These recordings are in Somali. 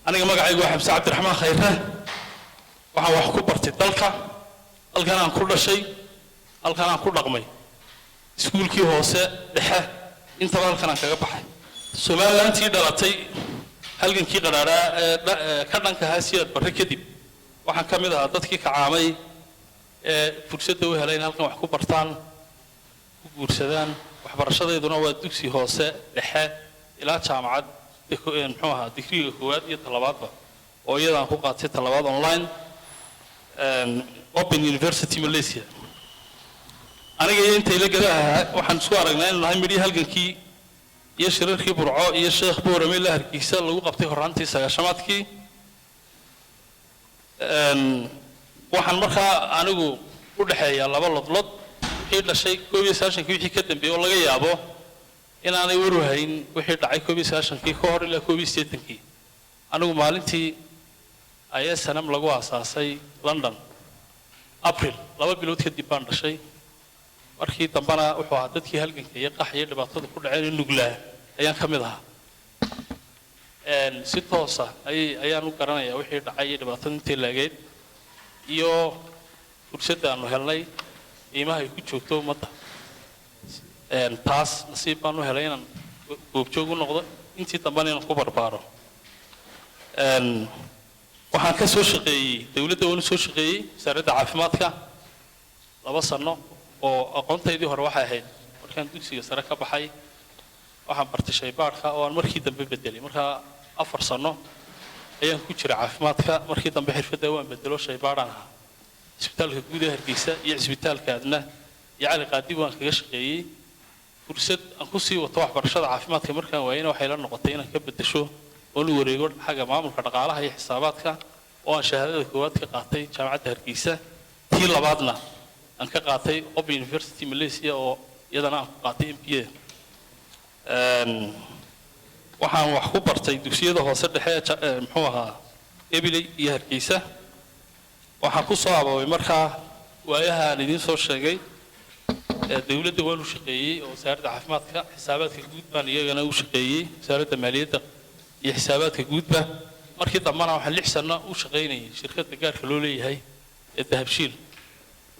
aniga magacaygu waa Xamse Cabdiraxmaan Khayre waxaan wax ku bartay dalka halkan aan ku dhashay halkan aan ku dhaqmay iskuulkii hoose dhexe inta halkan aan kaga baxay Soomaalilantii dhalatay halgankii qaraara ka dhanka haasiyad barre kadib waxaan ka mid ahaa dadkii ka caamay fursada u helayeen halkan wax ku bartaan ku guursadaan waxbarashadeeduna waa dugsi hoose dhexe ilaa jaamacad muxuu ahaa digriga koowaad iyo talabaadba oo iyadaan ku qaatay talabaad online Open University Malaysia aniga intay la gadaha waxaan soo aragnay in nahay midii halgankii iyo shirarkii Burco iyo Sheekh Boorame la harkiisa lagu qabtay horaantii sagaashamaadkii waxaan markaa anigu u dhaxeeyaa laba lodlod wixii dhashay 19 wixii ka dambeeyay oo laga yaabo in aanay waruhayn wixii dhacay 19 ka hor ilaa 19 anigu maalintii ayay sanam lagu aasaasay London April 2 bilood kadib baan dhashay markii dambana wuxuu ahaa dadkii halganka iyo qax iyo dhibaatada ku dhacay in nuglaa ayaan ka mid ahaa si toos ah ayaan u garanayaa wixii dhacay iyo dhibaatada intii laageed iyo fursada aanu helnay qiimaha ay ku joogto ummadda taas nasiib baan u helay inaan goobjoog u noqdo intii dambana inaan ku barbaaro waxaan ka soo shaqeeyay dawladda oo soo shaqeeyay wasaaradda caafimaadka 2 sano oo aqoontaydii hore waxay ahayd markaan dugsiga sare ka baxay waxaan bartay shaybaarka oo aan markii dambe bedelay marka 4 sano ayaan ku jiray caafimaadka markii dambe xirfadda waan bedelo shaybaaraan ahaa isbitaalka guud ee Hargeysa iyo isbitaalka Adna iyo Cali Qaadi waan kaga shaqeeyay fursad aan ku sii wato waxbarashada caafimaadka markaan waayay waxay la noqotay inaan ka bedesho oo lu wareego xagga maamulka dhaqaalaha iyo xisaabaadka oo aan shahaadada koowaad ka qaatay jaamacadda Hargeysa tii labaadna aan ka qaatay Open University Malaysia oo iyadana aan ku qaatay MBA waxaan wax ku bartay dugsiyada hoose dhexe muxuu ahaa Ebiley iyo Hargeysa waxaan ku soo abaabay markaa waayaha aan idin soo sheegay dawladda waa u shaqeeyay oo wasaaradda caafimaadka xisaabaadka guud baan iyagana u shaqeeyay wasaaradda maaliyadda iyo xisaabaadka guudba markii dambana waxaan 6 sano u shaqeynayay shirkadda gaarka loo leeyahay ee Dahabshiil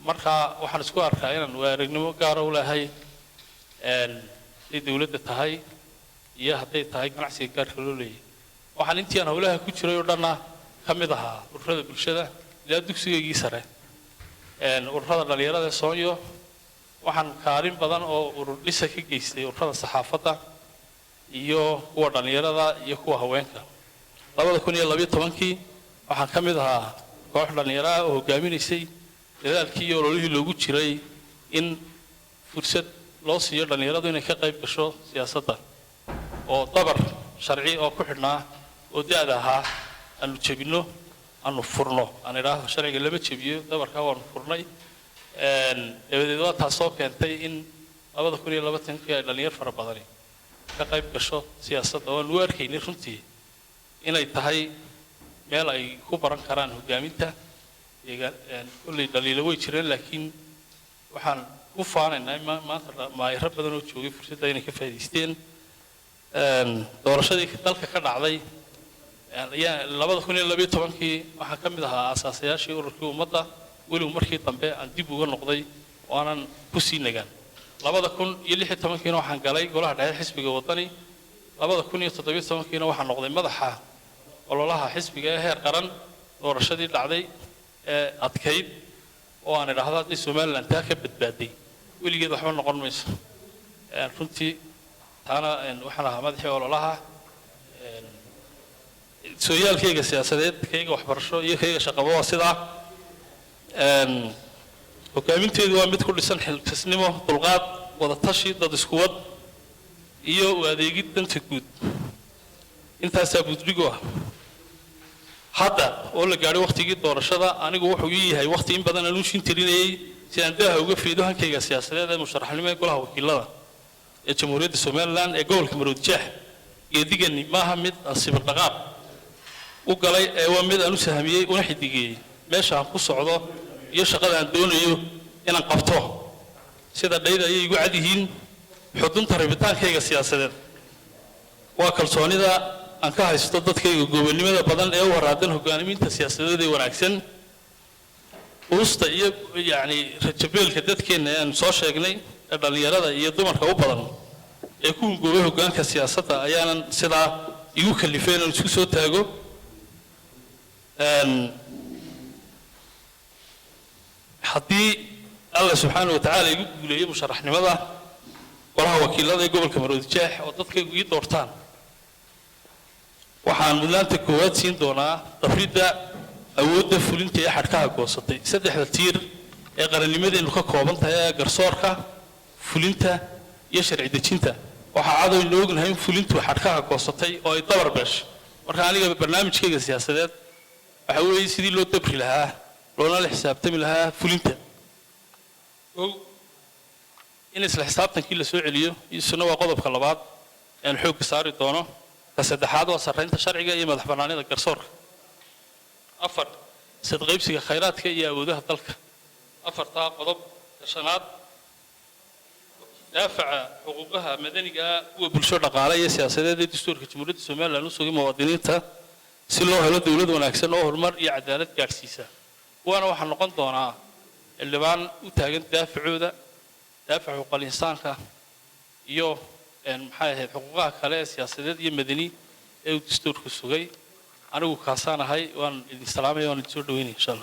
marka waxaan isku arkaa inaan waaragnimo gaar ah u leeyahay ay dawladda tahay iyo haday tahay ganacsiga gaarka loo leeyahay waxaan intii aan hawlaha ku jiray oo dhanna ka mid ahaa ururada bulshada ilaa dugsigeygii sare ururada dhalinyarada Soomaaliya waxaan kaalin badan oo urur dhisa ka geystay ururada saxaafadda iyo kuwa dhalinyarada iyo kuwa haweenka 2012 waxaan ka mid ahaa koox dhalinyaro ah oo hogaaminaysay dadaalkii iyo ololihii loogu jiray in fursad loo siiyo dhalinyaradu inay ka qayb gasho siyaasadda oo dabar sharci oo ku xidhnaa oo daada ahaa aanu jabino aanu furno aan idhaahdo sharciga lama jabiyo dabarka waanu furnay dabadeed waa taasoo keentay in 2020 ay dhalinyaro fara badan ka qayb gasho siyaasadda oo aan u arkaynay runtii inay tahay meel ay ku baran karaan hogaaminta kulli dhaliilo way jireen laakiin waxaan ku faanaynaa maanta maayro badan oo joogay fursadda inay ka faa'iideysteen doorashadii dalka ka dhacday ayaa 2012 waxaan ka mid ahaa asaasayaashii ururkii ummadda weli markii dambe aan dib uga noqday oo aanan ku sii nagaan 2016 waxaan galay golaha dhexe xisbiga wadani 2017 waxaan noqday madaxa ololaha xisbiga ee heer qaran doorashadii dhacday ee adkayd oo aan idhaahdo hadii Soomaaliland taa ka badbaaday weligeed waxba noqon mayso runtii taana waxaan ahaa madaxii ololaha sooyaalkayga siyaasadeed kayga waxbarasho iyo kayga shaqo waa sidaa hogaaminteedu waa mid ku dhisan xilkasnimo dulqaad wada tashi dad isku wad iyo u adeegid danta guud intaas budbigo hadda oo la gaaray waqtigii doorashada anigu wuxuu yahay waqti in badan aanu shin tirinayay si aan daaha uga fiido hankayga siyaasadeed ee musharaxnimo ee golaha wakiilada ee Jamhuuriyadda Soomaaliland ee gobolka Maroodijeex geedigani maaha mid asibir dhaqaaq u galay ee waa mid aanu sahamiyay una xidigay meesha aan ku socdo iyo shaqada aan doonayo inaan qabto sida dhayda ay igu cad yihiin xudunta rabitaankayga siyaasadeed waa kalsoonida aan ka haysto dadkayga gobonimada badan ee u waraadan hogaamiinta siyaasadeed ee wanaagsan uusta iyo yani rajabeelka dadkeena aan soo sheegnay ee dhalinyarada iyo dumarka u badan ee ku goobay hogaanka siyaasadda ayaanan sidaa igu kalifeen inaan isku soo taago haddii Allah subhanahu wa ta'ala igu guuleeyo musharaxnimada walaha wakiilada gobolka Maroodi Jeex oo dadkaygu ii doortaan waxaan mudnaanta koowaad siin doonaa dafridda awoodda fulinta ee xadhkaha goosatay saddexda tiir ee qarannimadeenu ka kooban tahay garsoorka fulinta iyo sharci dejinta waxa cadow inoo ognahay in fulintu xadhkaha goosatay oo ay dabar beeshay marka aniga barnaamijkayga siyaasadeed waxa weeye sidii loo dabri lahaa loona la xisaabtami lahaa fulinta in isla xisaabtankii la soo celiyo isuna waa qodobka labaad ee xoog saari doono ka saddexaad waa sareynta sharciga iyo madax bannaanida garsoorka afar sadqaybsiga khayraadka iyo awoodaha dalka afartaa qodob shanaad daafaca xuquuqaha madaniga kuwa bulsho dhaqaale iyo siyaasadeed ee dastuurka jamhuuriyadda Soomaaliland u sugay muwaadiniinta si loo helo dawlad wanaagsan oo horumar iyo cadaalad gaarsiisa waana waxa noqon doonaa xildhibaan u taagan daafacooda daafaca xuquuqul insaanka iyo maxay ahayd xuquuqaha kale ee siyaasadeed iyo madani ee dastuurku sugay anigu kaasanahay waan idin salaamay waan idin soo dhaweynaa insha Allah